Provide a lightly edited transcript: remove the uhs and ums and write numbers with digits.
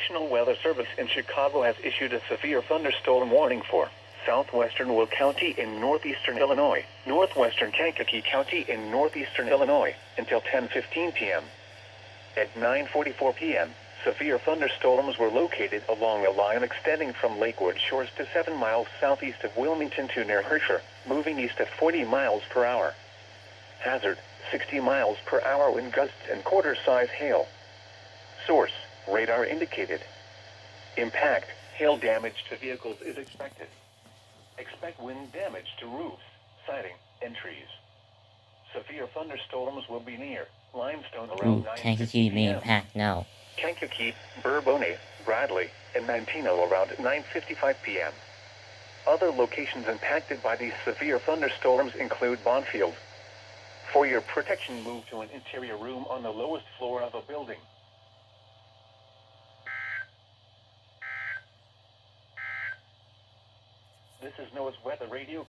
National Weather Service in Chicago has issued a severe thunderstorm warning for southwestern Will County in northeastern Illinois, northwestern Kankakee County in northeastern Illinois, until 10:15 p.m. At 9:44 p.m., severe thunderstorms were located along a line extending from Lakewood Shores to 7 miles southeast of Wilmington to near Herscher, moving east at 40 miles per hour. Hazard, 60 miles per hour wind gusts and quarter-size hail. Source, radar indicated. Impact, hail damage to vehicles is expected. Expect wind damage to roofs, siding, and trees. Severe thunderstorms will be near limestone around 9:50 Kankakee may p.m. impact now. Kankakee, Bourbonnais, Bradley, and Mantino around 9:55 p.m. Other locations impacted by these severe thunderstorms include Bonfield. For your protection, move to an interior room on the lowest floor of a building. This is NOAA's Weather Radio.